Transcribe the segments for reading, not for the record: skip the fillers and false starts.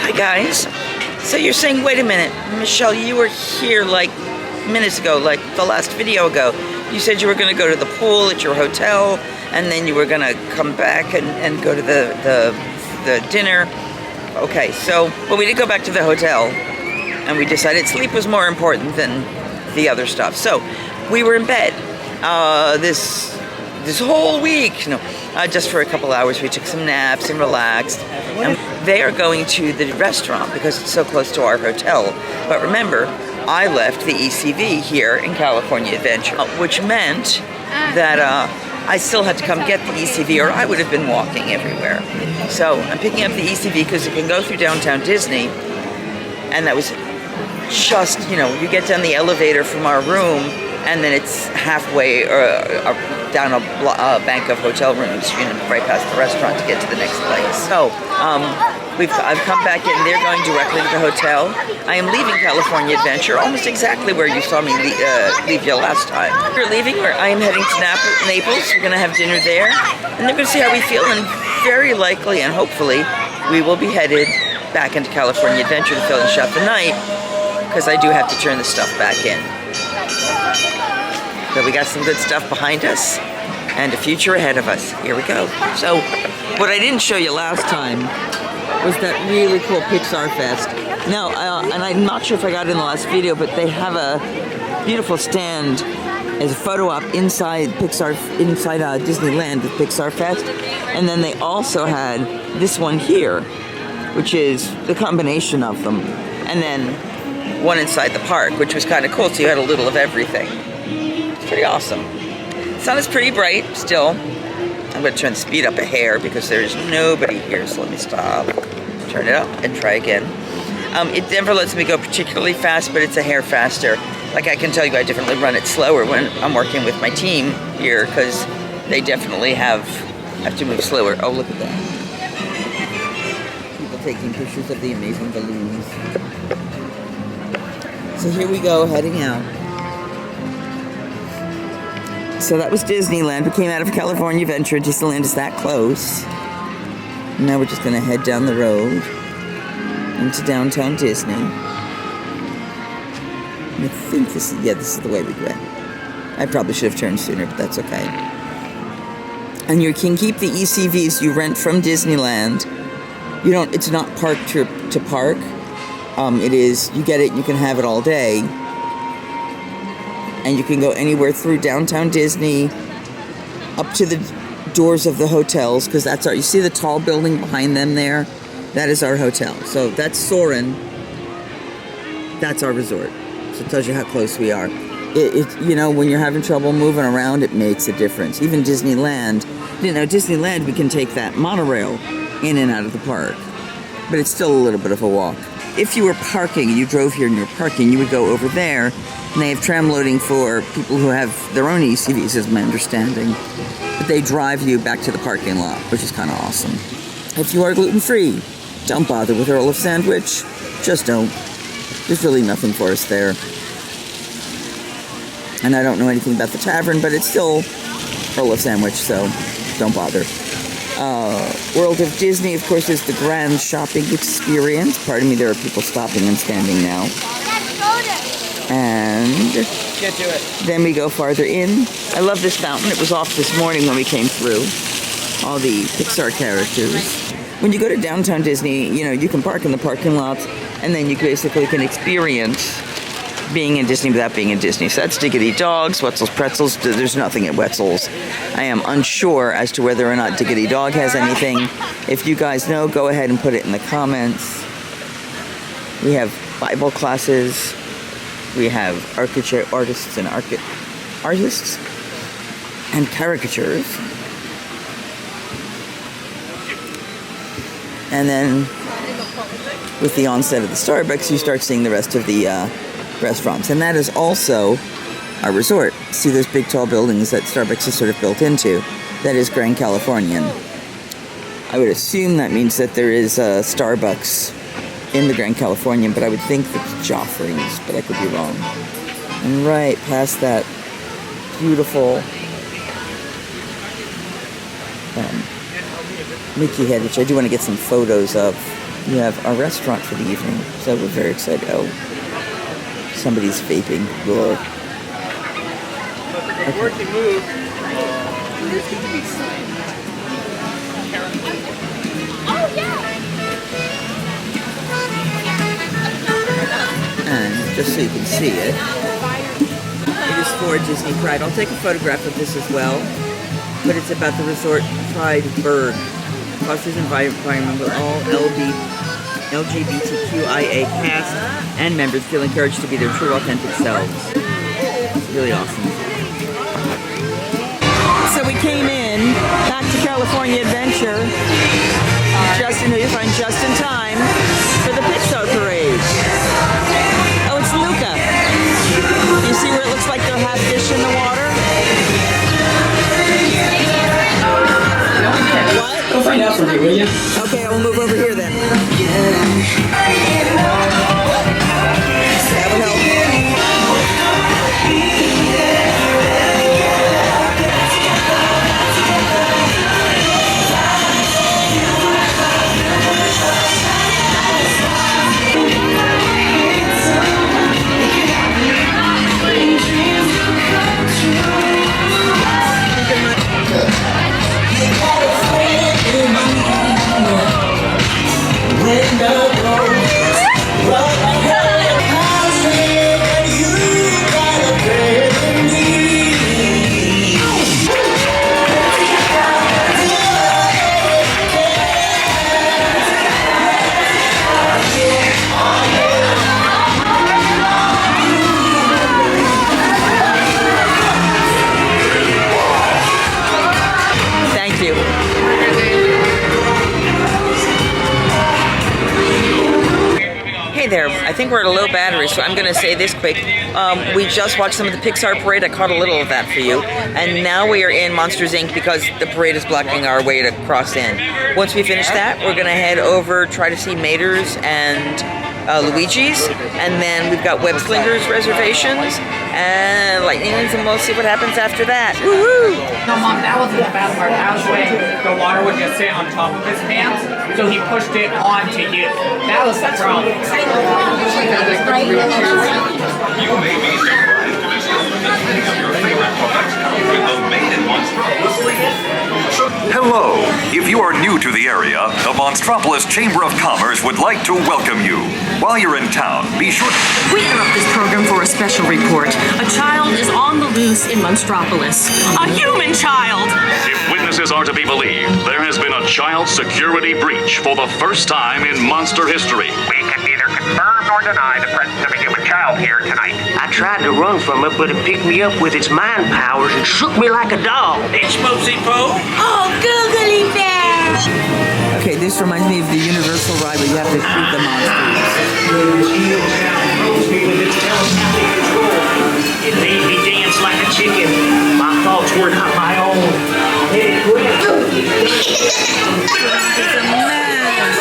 Hi guys. So you're saying, wait a minute, Michelle, you were here like minutes ago, like the last video ago. You said you were going to go to the pool at your hotel, and then you were going to come back and go to the dinner. Okay, so, but we did go back to the hotel, and we decided sleep was more important than the other stuff. So we were in bed this whole week, just for a couple hours. We took some naps and relaxed. And they are going to the restaurant because it's so close to our hotel. But remember, I left the ECV here in California Adventure, which meant that I still had to come get the ECV, or I would have been walking everywhere. So I'm picking up the ECV because it can go through downtown Disney, and that was just, you get down the elevator from our room, and then it's halfway down a bank of hotel rooms, right past the restaurant to get to the next place. So I've come back in. They're going directly to the hotel. I am leaving California Adventure, almost exactly where you saw me leave you last time. We're leaving. I am heading to Naples. We're going to have dinner there, and they're going to see how we feel. And very likely and hopefully, we will be headed back into California Adventure to finish up the night, because I do have to turn the stuff back in. But we got some good stuff behind us and a future ahead of us. Here we go. So, what I didn't show you last time was that really cool Pixar Fest. Now, and I'm not sure if I got it in the last video, but they have a beautiful stand as a photo op inside Disneyland with Pixar Fest. And then they also had this one here, which is the combination of them. And then one inside the park, which was kind of cool, so you had a little of everything. It's pretty awesome. The sun is pretty bright still. I'm going to turn the speed up a hair because there's nobody here, so let me stop, turn it up, and try again. It never lets me go particularly fast, but it's a hair faster. Like, I can tell you I definitely run it slower when I'm working with my team here, because they definitely have to move slower. Oh, look at that. People taking pictures of the amazing balloons. So here we go, heading out. So that was Disneyland. We came out of California Adventure. Disneyland is that close. Now we're just going to head down the road into downtown Disney. I think this is the way we went. I probably should have turned sooner, but that's okay. And you can keep the ECVs you rent from Disneyland. It's not park to park. It is, you get it, you can have it all day. And you can go anywhere through downtown Disney, up to the doors of the hotels, because you see the tall building behind them there? That is our hotel. So that's Soarin'. That's our resort. So it tells you how close we are. When you're having trouble moving around, it makes a difference. Even Disneyland, Disneyland, we can take that monorail in and out of the park. But it's still a little bit of a walk. If you were parking, you drove here and you're parking, you would go over there, and they have tram loading for people who have their own ECVs, is my understanding. But they drive you back to the parking lot, which is kind of awesome. If you are gluten-free, don't bother with Earl of Sandwich. Just don't. There's really nothing for us there. And I don't know anything about the tavern, but it's still Earl of Sandwich, so don't bother. World of Disney, of course, is the grand shopping experience. Pardon me, there are people stopping and standing now. And get to it. Then we go farther in. I love this fountain. It was off this morning when we came through. All the Pixar characters. When you go to downtown Disney, you can park in the parking lots, and then you basically can experience being in Disney without being in Disney. So that's Diggity Dogs, Wetzel's Pretzels. There's nothing at Wetzel's. I am unsure as to whether or not Diggity Dog has anything. If you guys know, go ahead and put it in the comments. We have Bible classes. We have artists and caricatures. And then with the onset of the Starbucks, you start seeing the rest of the restaurants. And that is also our resort. See those big tall buildings that Starbucks is sort of built into? That is Grand Californian. I would assume that means that there is a Starbucks in the Grand Californian, but I would think that's Joffrey's, but I could be wrong. And right past that beautiful Mickey head, which I do want to get some photos of. you have our restaurant for the evening. So we're very excited. Oh, somebody's vaping. Whoa. Okay. And just so you can see it, it is for Disney Pride. I'll take a photograph of this as well, but it's about the Resort Pride bird. Fosters environment with all LGBTQIA cast and members feel encouraged to be their true, authentic selves. It's really awesome. So we came in back to California Adventure, you find just in time for the Pixar parade. Oh, it's Luca. You see where it looks like there are half fish in the water? What? Go find out for me, will you? Okay, I'll move over here then. That would help. I think we're at a low battery, so I'm going to say this quick. We just watched some of the Pixar parade. I caught a little of that for you. And now we are in Monsters, Inc. because the parade is blocking our way to cross in. Once we finish that, we're going to head over, try to see Mater's and Luigi's. And then we've got Web Slingers reservations and Lightning's, and we'll see what happens after that. Woohoo! No, Mom, that wasn't the bad part. That was when the water would just sit on top of his pants, so he pushed it onto you. That was the problem. You may be surprised to discover that many of your favorite products come with the Made in Monstropolis label. Hello! If you are new to the area, the Monstropolis Chamber of Commerce would like to welcome you. While you're in town, be sure to... We interrupt this program for a special report. A child is on the loose in Monstropolis. A human child! If witnesses are to be believed, there has been a child security breach for the first time in monster history. We can neither confirm nor deny the presence of a human child here tonight. I tried to run from it, but it picked me up with its mind powers and shook me like a dog. It's Mopsy Poo. Oh, googly bear! Okay, this reminds me of the Universal ride where you have to feed the monsters. It made me dance like a chicken. My thoughts were not my own. Hey, quit. It's a mess.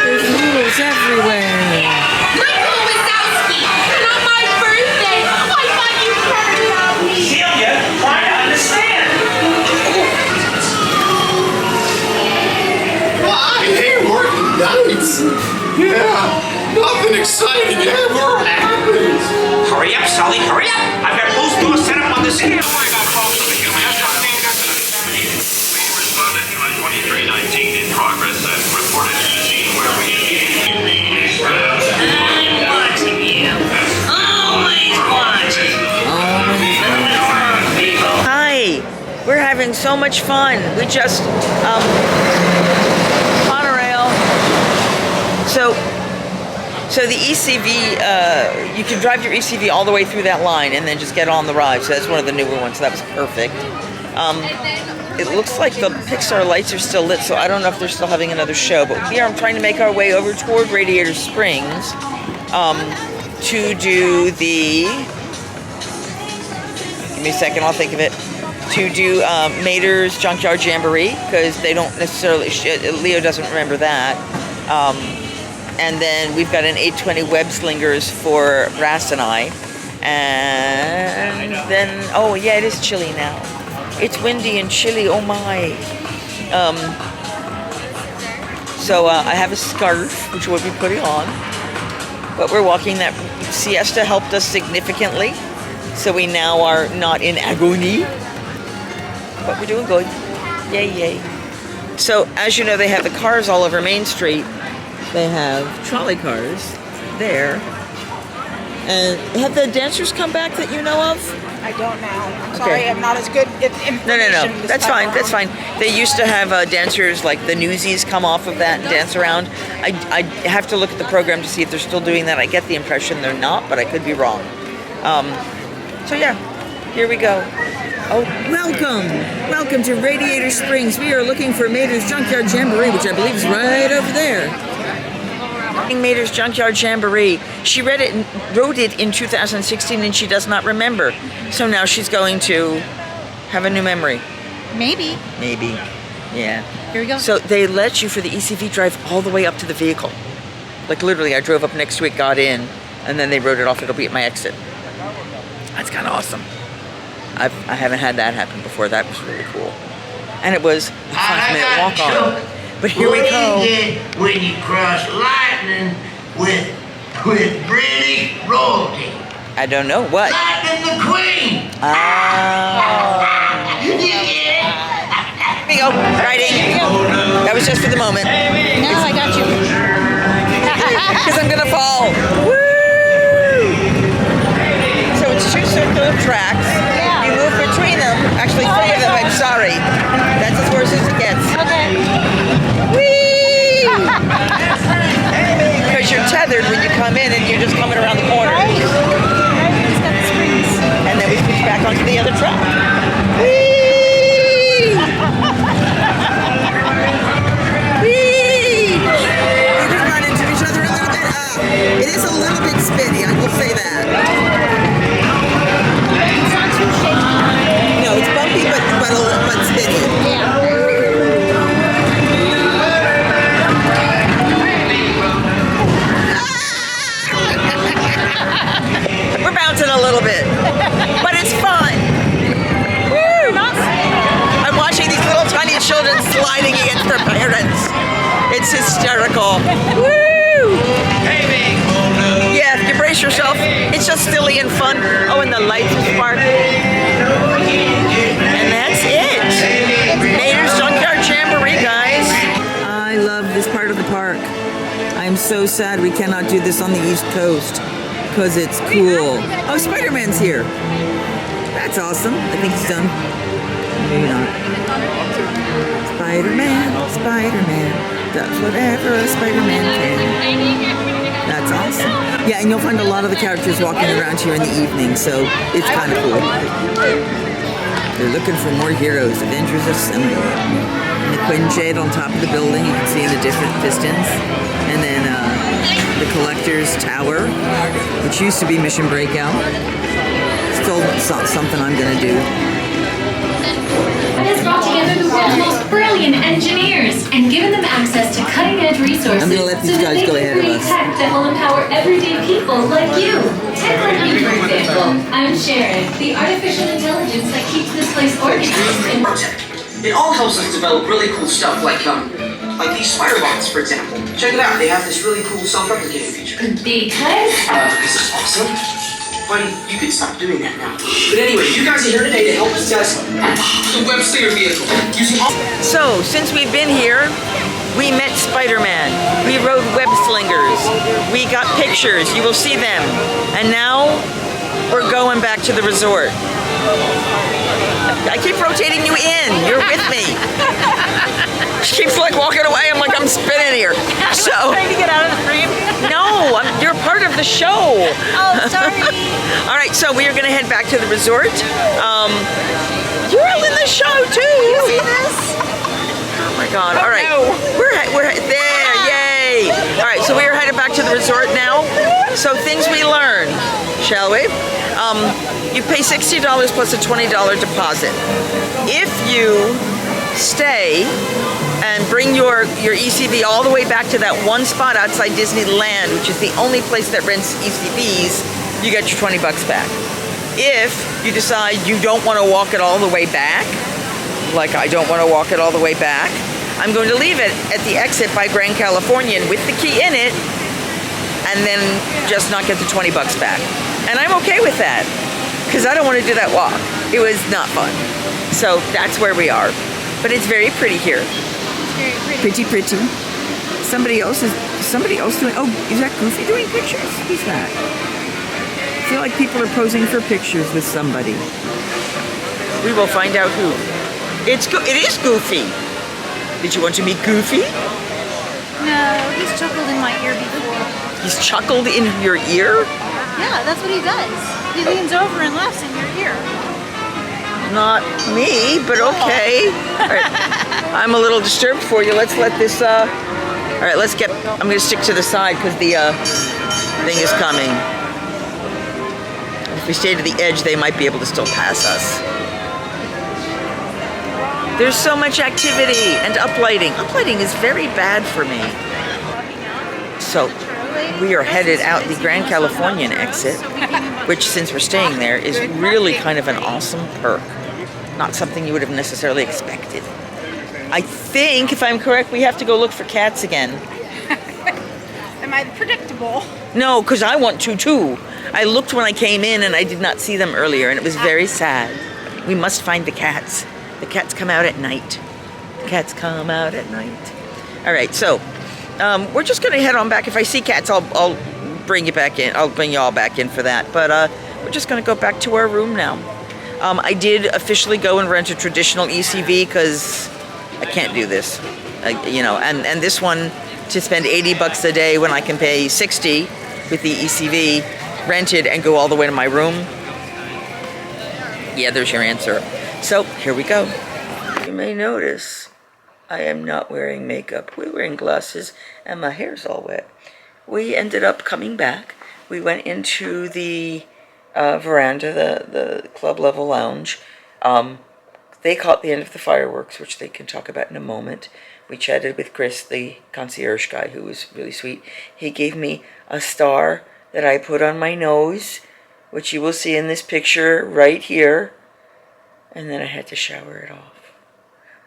There's noodles everywhere. Michael Wazowski, not my birthday. I thought you cared about me. Celia, try to understand. Hey, working nights. Yeah, nothing exciting ever happens. Hurry up, Sully, hurry up. I've got both doors set up on the scale. We responded to a 2319 in progress and reported to the scene where we I'm watching you. Always watching. Hi, we're having so much fun. We just, monorail. So the ECV, you can drive your ECV all the way through that line and then just get on the ride. So that's one of the newer ones. So that was perfect. It looks like the Pixar lights are still lit, so I don't know if they're still having another show. But here I'm trying to make our way over toward Radiator Springs to do the... Give me a second, I'll think of it. To do Mater's Junkyard Jamboree, because they don't necessarily... Leo doesn't remember that. And then we've got an 820 Web Slingers for Brass and I. And then... Oh, yeah, it is chilly now. It's windy and chilly, oh my. So I have a scarf, which we'll be putting on. But we're walking. That siesta helped us significantly. So we now are not in agony. But we're doing good. Yay, yay. So, as you know, they have the cars all over Main Street. They have trolley cars there. And have the dancers come back that you know of? I don't know. I'm sorry, I'm not as good at information. No. That's fine. That's fine. They used to have dancers like the Newsies come off of that and dance around. I have to look at the program to see if they're still doing that. I get the impression they're not, but I could be wrong. So yeah, here we go. Oh, welcome to Radiator Springs. We are looking for Mater's Junkyard Jamboree, which I believe is right over there. Mater's Junkyard Jamboree. She wrote it in 2016, and she does not remember. So now she's going to have a new memory. Maybe. Yeah. Here we go. So they let you for the ECV drive all the way up to the vehicle. Like literally, I drove up next to it, got in, and then they wrote it off. It'll be at my exit. That's kind of awesome. I haven't had that happen before. That was really cool. And it was a 5-minute walk on. But here we go. What do you get when you cross lightning with British royalty? I don't know. What? Lightning the Queen! You get it? Here we go. Riding. That was just for the moment. No, I got you. Because I'm going to fall. Woo! So it's 2 circular tracks. Yeah. You move between them. Actually, 3 of them. I'm sorry. That's as worse as it gets. Okay. Whee! Because you're tethered when you come in and you're just coming around the corner. Right. It's got the springs. And then we switch back onto the other track. Whee! Whee! You can run into each other a little bit. It is a little bit spinny, I will say that. It's not too shaky. No, it's bumpy, but spinny. Yeah. We're bouncing a little bit, but it's fun. Woo! I'm watching these little tiny children sliding against their parents. It's hysterical. Woo! Yeah, if you brace yourself, it's just silly and fun. Oh, and the lights are sparkling. And that's it. Mater's Junkyard Jamboree, guys. I love this part of the park. I'm so sad we cannot do this on the East Coast because it's cool. Oh, Spider-Man's here. That's awesome. I think he's done. Maybe not. Spider-Man does whatever a Spider-Man can. That's awesome. Yeah, and you'll find a lot of the characters walking around here in the evening, so it's kind of cool. They're looking for more heroes. Avengers Assemble. And the Quinjet on top of the building, you can see in the distance. And then the Collector's Tower, which used to be Mission Breakout. Still something I'm going to do. Has brought together the world's most brilliant engineers and given them access to cutting-edge resources I'm gonna let these guys go ahead of us. tech that will empower everyday people like you. Take like me, for example. I'm Sharon, the artificial intelligence that keeps this place organized and It all helps us develop really cool stuff like these spider bots, for example. Check it out, they have this really cool self-replicating feature. because It's awesome. Buddy, you can stop doing that now. But anyway, you guys are here today to help us test the web slinger vehicle using all. So, since we've been here, we met Spider-Man. We rode web slingers. We got pictures. You will see them. And now we're going back to the resort. I keep rotating you in. You're with me. She keeps like walking away. I'm like, I'm spinning here. So Trying to get out of the frame. no, you're part of the show. Oh, sorry. All right, so we are going to head back to the resort. You're all in the show too. You see this? Oh my God! All right, we're there. Yay! All right, so we are headed back to the resort now. So things we learned, shall we? You pay $60 plus a $20 deposit. If you stay and bring your ECV all the way back to that one spot outside Disneyland, which is the only place that rents ECVs, you get your 20 bucks back. If you decide you don't want to walk it all the way back, like I don't want to walk it all the way back, I'm going to leave it at the exit by Grand Californian with the key in it, and then just not get the 20 bucks back. And I'm okay with that, because I don't want to do that walk. It was not fun. So that's where we are. But it's very pretty here. Very pretty. Pretty. Somebody else doing, oh, is that Goofy doing pictures? Who's that? I feel like people are posing for pictures with somebody. We will find out who. It is Goofy. Did you want to meet Goofy? No, he's chuckled in my ear before. He's chuckled in your ear? Yeah, that's what he does. He leans over and laughs in your ear. Not me, but okay. All right. I'm a little disturbed for you. Let's let this, all right, I'm gonna stick to the side because the thing is coming. If we stay to the edge, they might be able to still pass us. There's so much activity and uplighting. Uplighting is very bad for me. So we are headed out the Grand Californian exit, which, since we're staying there, is really kind of an awesome perk. Not something you would have necessarily expected. I think, if I'm correct, we have to go look for cats again. Am I predictable? No, because I want to too. I looked when I came in and I did not see them earlier, and it was very sad. We must find the cats. The cats come out at night. The cats come out at night. All right, so we're just going to head on back. If I see cats, I'll bring you back in. I'll bring you all back in for that. But we're just going to go back to our room now. I did officially go and rent a traditional ECV because I can't do this. You know, and this one, to spend 80 bucks a day when I can pay 60 with the ECV rented and go all the way to my room. Yeah, there's your answer. So here we go. You may notice I am not wearing makeup. We're wearing glasses and my hair's all wet. We ended up coming back. We went into the veranda, the club level lounge. They caught the end of the fireworks, which they can talk about in a moment. We chatted with Chris, the concierge guy, who was really sweet. He gave me a star that I put on my nose, which you will see in this picture right here. And then I had to shower it off.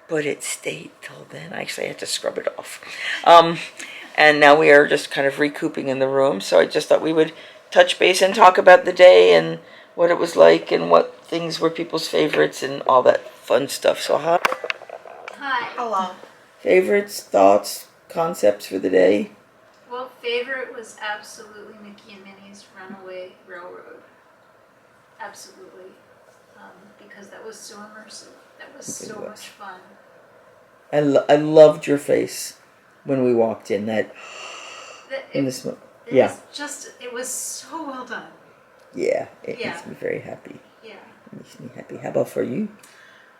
But it stayed till then. Actually, I had to scrub it off. And now we are just kind of recouping in the room. So I just thought we would touch base and talk about the day and what it was like and what things were people's favorites and all that fun stuff. So hi. Hi. Hello. Favorites, thoughts, concepts for the day? Well, favorite was absolutely Mickey and Minnie's Runaway Railroad. Absolutely. Because that was so immersive. That was so much fun. I loved your face when we walked in. It was so well done. Yeah, it makes me very happy. Yeah. It makes me happy. How about for you?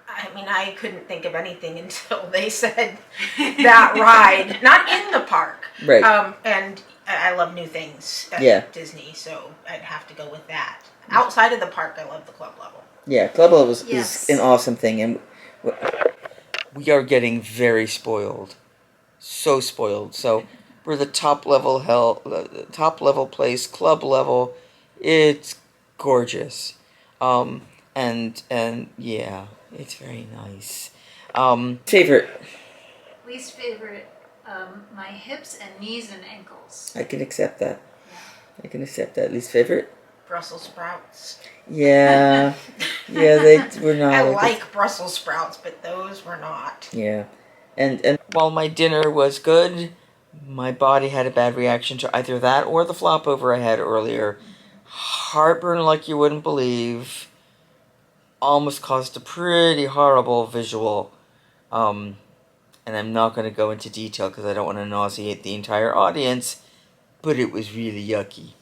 I mean, I couldn't think of anything until they said that ride. Not in the park. Right. And I love new things at Disney, so I'd have to go with that. Outside of the park, I love the club level. Yeah, club level is an awesome thing, and we are getting very spoiled. So spoiled. So we're the top level place, club level. It's gorgeous. And yeah, it's very nice. Favorite? Least favorite, my hips and knees and ankles. I can accept that. Yeah. I can accept that. Least favorite? Brussels sprouts. Yeah. Yeah, they were not. I like Brussels sprouts, but those were not. Yeah. And while my dinner was good, my body had a bad reaction to either that or the flop over I had earlier. Heartburn like you wouldn't believe. Almost caused a pretty horrible visual. And I'm not going to go into detail because I don't want to nauseate the entire audience, but it was really yucky.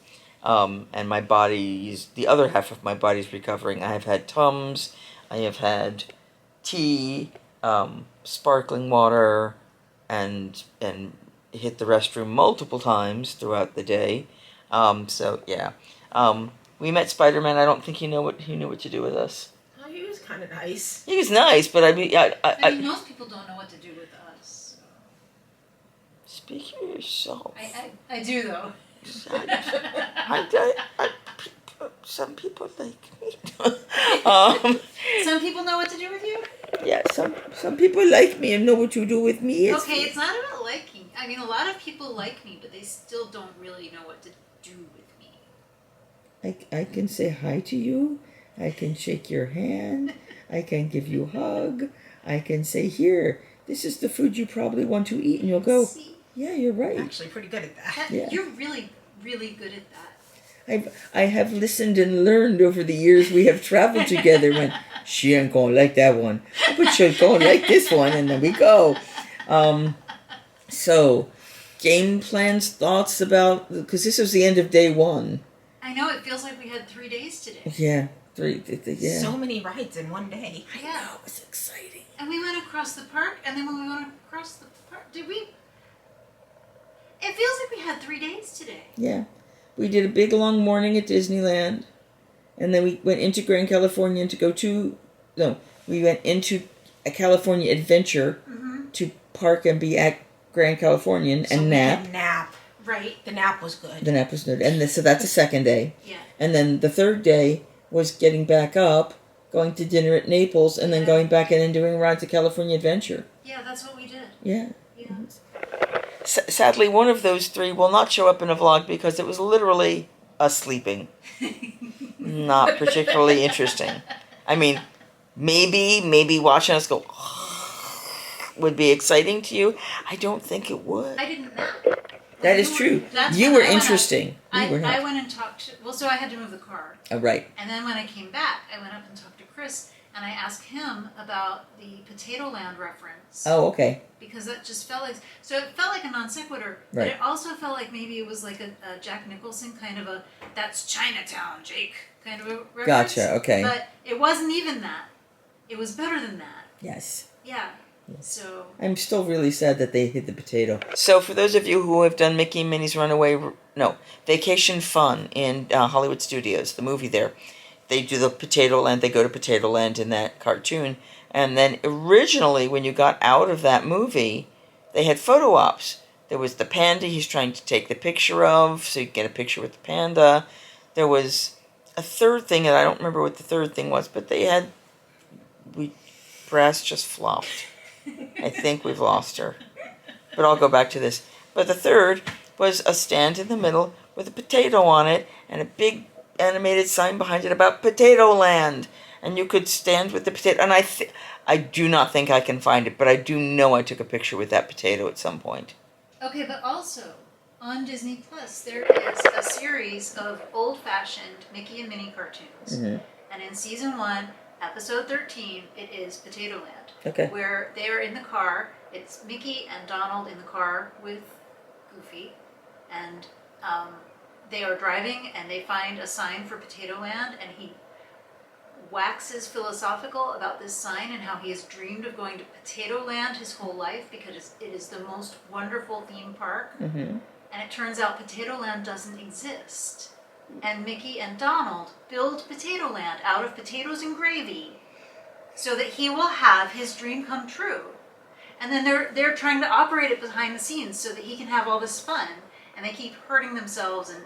And my body's, the other half of my body's recovering. I have had Tums, I have had tea, sparkling water, and hit the restroom multiple times throughout the day. So yeah. We met Spider-Man. I don't think he knew what to do with us. Oh, he was kind of nice. He was nice, but I mean, most people don't know what to do with us. So. Speak for yourself. I do though. Some people like me. Some people know what to do with you? Yeah, some people like me and know what to do with me. Okay, it's not about liking. I mean, a lot of people like me, but they still don't really know what to do with me. I can say hi to you. I can shake your hand. I can give you a hug. I can say, here, this is the food you probably want to eat. And you'll go, yeah, you're right. I'm actually pretty good at that. Yeah. You're really, really good at that. I have listened and learned over the years we have traveled together when she ain't gonna like that one, but she'll go like this one, and then we go. So, game plans, thoughts about, because this was the end of day one. I know, it feels like we had 3 days today. Yeah, yeah. So many rides in one day. I know. It was exciting. And we went across the park, and then when we went across the park, did we? It feels like we had 3 days today. Yeah. We did a big long morning at Disneyland, and then we went into Grand Californian to go to, we went into a California Adventure to park and be at Grand Californian and nap. Nap. Right. The nap was good. The nap was good. And so that's the second day. Yeah. And then the third day was getting back up, going to dinner at Naples, and then going back in and doing rides at California Adventure. Yeah, that's what we did. Yeah. Yeah. Sadly, one of those three will not show up in a vlog because it was literally us sleeping. Not particularly interesting. I mean, maybe watching us go would be exciting to you. I don't think it would. I didn't know. That is true. You were interesting. I went and talked to, so I had to move the car. Oh, right. And then when I came back, I went up and talked to Chris, and I asked him about the Potato Land reference. Oh, okay. Because that just felt like, so it felt like a non sequitur, but Right. it also felt like maybe it was like a Jack Nicholson kind of a, that's Chinatown, Jake, kind of a reference. Gotcha, okay. But it wasn't even that. It was better than that. Yes. Yeah. So I'm still really sad that they hit the potato. So for those of you who have done Mickey and Minnie's Vacation Fun in Hollywood Studios, the movie there, they do the Potato Land, they go to Potato Land in that cartoon. And then originally, when you got out of that movie, they had photo ops. There was the panda he's trying to take the picture of, so you get a picture with the panda. There was a third thing, and I don't remember what the third thing was, but Brass just flopped. I think we've lost her. But I'll go back to this. But the third was a stand in the middle with a potato on it and a big animated sign behind it about Potato Land. And you could stand with the potato. And I do not think I can find it, but I do know I took a picture with that potato at some point. okay, but also on Disney Plus there is a series of old-fashioned Mickey and Minnie cartoons, and in season 1, episode 13, it is Potato Land. Okay. Where they are in the car. It's Mickey and Donald in the car with Goofy, and they are driving and they find a sign for Potato Land, and he waxes philosophical about this sign and how he has dreamed of going to Potato Land his whole life because it is the most wonderful theme park. And it turns out Potato Land doesn't exist. And Mickey and Donald build Potato Land out of potatoes and gravy so that he will have his dream come true. And then they're trying to operate it behind the scenes so that he can have all this fun. And they keep hurting themselves and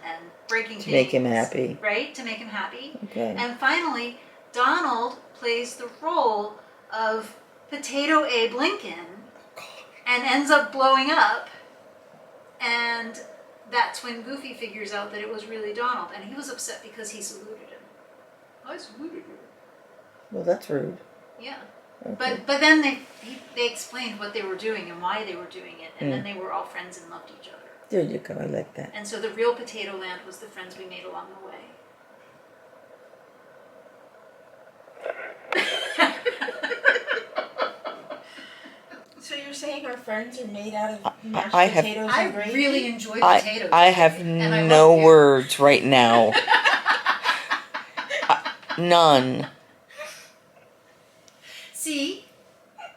breaking things. To make him happy. Right? To make him happy. Okay. And finally, Donald plays the role of Potato Abe Lincoln and ends up blowing up. And that's when Goofy figures out that it was really Donald. And he was upset because he saluted him. I saluted you. Well, that's rude. Yeah. Okay. But then they explained what they were doing and why they were doing it. And then they were all friends and loved each other. There you go. I like that. And so the real Potato Land was the friends we made along the way. So you're saying our friends are made out of mashed I have- potatoes I and gravy? really enjoy potatoes. I have And I no love you. words right now. None. See?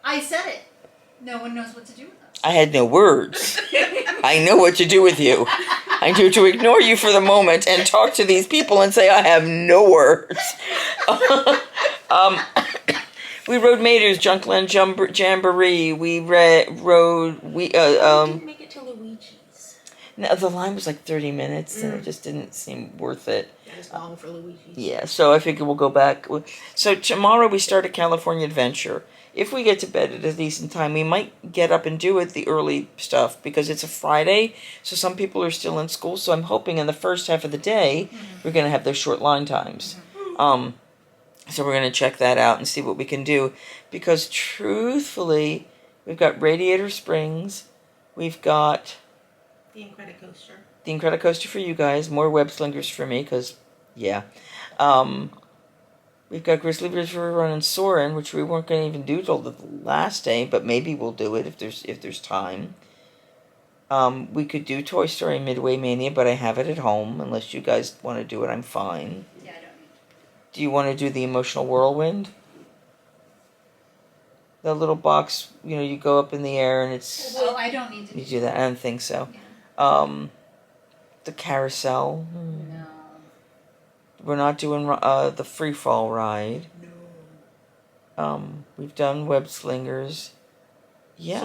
I said it. No one knows what to do with us. I had no words. I know what to do with you. I do to ignore you for the moment and talk to these people and say I have no words. We rode Mater's Junkland Jamboree. We rode didn't make it to Luigi's. No, the line was like 30 minutes, and it just didn't seem worth it. That is long for Luigi's. Yeah, so I figure we'll go back. So tomorrow we start a California Adventure. If we get to bed at a decent time, we might get up and do it, the early stuff, because it's a Friday, so some people are still in school, so I'm hoping in the first half of the day, we're going to have those short line times. So we're going to check that out and see what we can do, because truthfully, we've got Radiator Springs, we've got The Incredicoaster. the Incredicoaster for you guys, more web slingers for me, because, yeah. We've got Grizzly River Run and Soarin', which we weren't going to even do till the last day, but maybe we'll do it if there's time. We could do Toy Story Midway Mania, but I have it at home. Unless you guys want to do it, I'm fine. Yeah, I don't need Do you want to do the Emotional Whirlwind? The little box, you go up in the air and it's... Well, I don't need to You do that? I don't think so. Yeah. The Carousel. No. We're not doing the Free Fall ride. No. We've done Web Slingers. Yeah.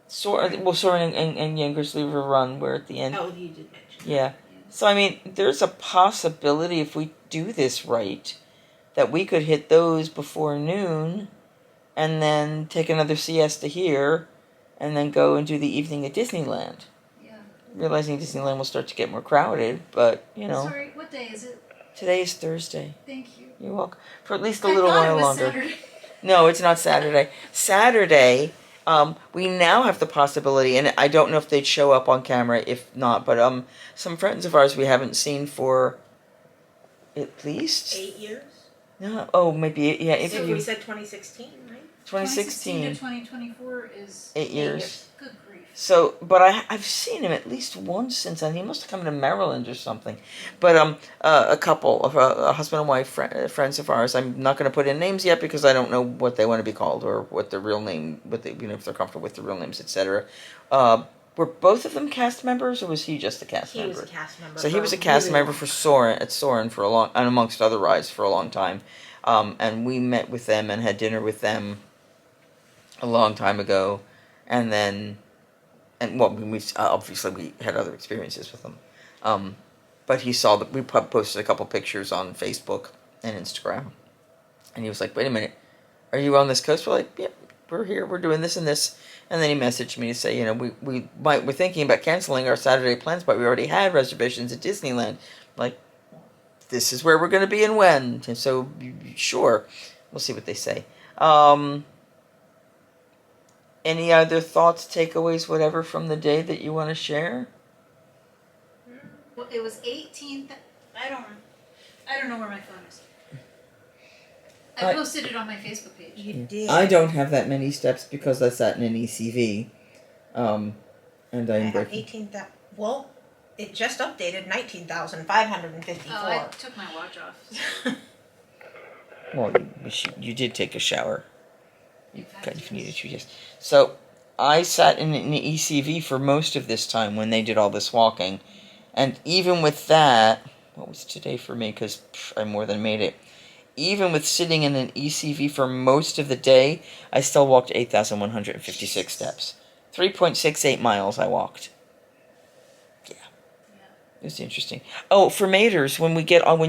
Soarin'. Soarin' and Younger's River Run, where at the end. Oh, you did mention. Yeah. So, I mean, there's a possibility if we do this right that we could hit those before noon and then take another siesta here and then go and do the evening at Disneyland. Yeah. Realizing Disneyland will start to get more crowded, but, Sorry, what day is it? Today is Thursday. Thank you. You're welcome. For at least a little while I thought it was longer. Saturday. No, it's not Saturday. Saturday, we now have the possibility, and I don't know if they'd show up on camera if not, but some friends of ours we haven't seen for at least 8 years? No, oh, maybe yeah. If So you we said 2016, right? 2016 to 2024 is 8 years. Good grief. So, but I've seen him at least once since then. He must have come to Maryland or something. But a couple of a husband and wife friends of ours. I'm not going to put in names yet because I don't know what they want to be called or what their real name, if they're comfortable with the real names, etc. Were both of them cast members, or was he just a cast member? He was a cast member. So he was a cast member for Soarin' for a long, and amongst other rides for a long time. And we met with them and had dinner with them a long time ago, and then. And well, we obviously we had other experiences with them, but he saw that we posted a couple pictures on Facebook and Instagram, and he was like, "Wait a minute, are you on this coast?" We're like, "Yeah, we're here. We're doing this and this." And then he messaged me to say, we're thinking about canceling our Saturday plans, but we already had reservations at Disneyland. Like, this is where we're going to be and when. And so, sure, we'll see what they say. Any other thoughts, takeaways, whatever from the day that you want to share? Well, it was 18th. I don't know where my phone is. I posted it on my Facebook page. You did. I don't have that many steps because I sat in an ECV. And I have 18,000. Well, it just updated 19,554. Oh, I took my watch off. Well, you did take a shower. If you needed to, yes. So, I sat in an ECV for most of this time when they did all this walking. And even with that, what was today for me? Because I more than made it. Even with sitting in an ECV for most of the day, I still walked 8,156 steps. 3.68 miles I walked. Yeah. It was interesting. Oh, for Maters, when you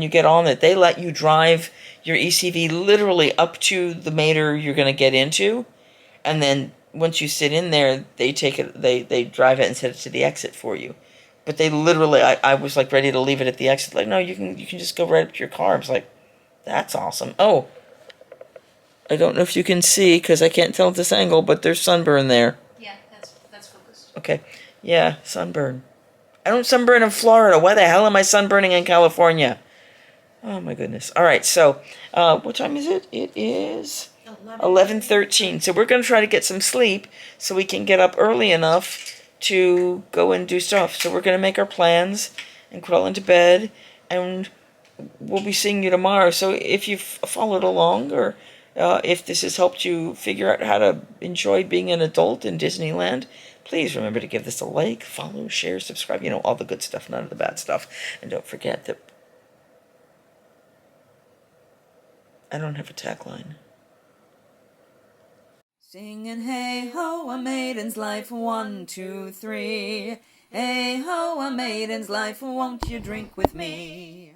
get on it, they let you drive your ECV literally up to the Mater you're going to get into, and then once you sit in there, they take it, they drive it and set it to the exit for you. But they literally, I was like ready to leave it at the exit. Like, no, you can just go right up to your car. I was like, that's awesome. Oh, I don't know if you can see because I can't tell at this angle, but there's sunburn there. Yeah, that's focused. Okay, yeah, sunburn. I don't sunburn in Florida. Why the hell am I sunburning in California? Oh my goodness. All right, so what time is it? It is 11:13. So we're going to try to get some sleep so we can get up early enough to go and do stuff. So we're going to make our plans and crawl into bed, and we'll be seeing you tomorrow. So if you've followed along, or if this has helped you figure out how to enjoy being an adult in Disneyland, please remember to give this a like, follow, share, subscribe, all the good stuff, none of the bad stuff. And don't forget that I don't have a tagline. Singing hey ho, a maiden's life, 1, 2, 3. Hey ho, a maiden's life, won't you drink with me?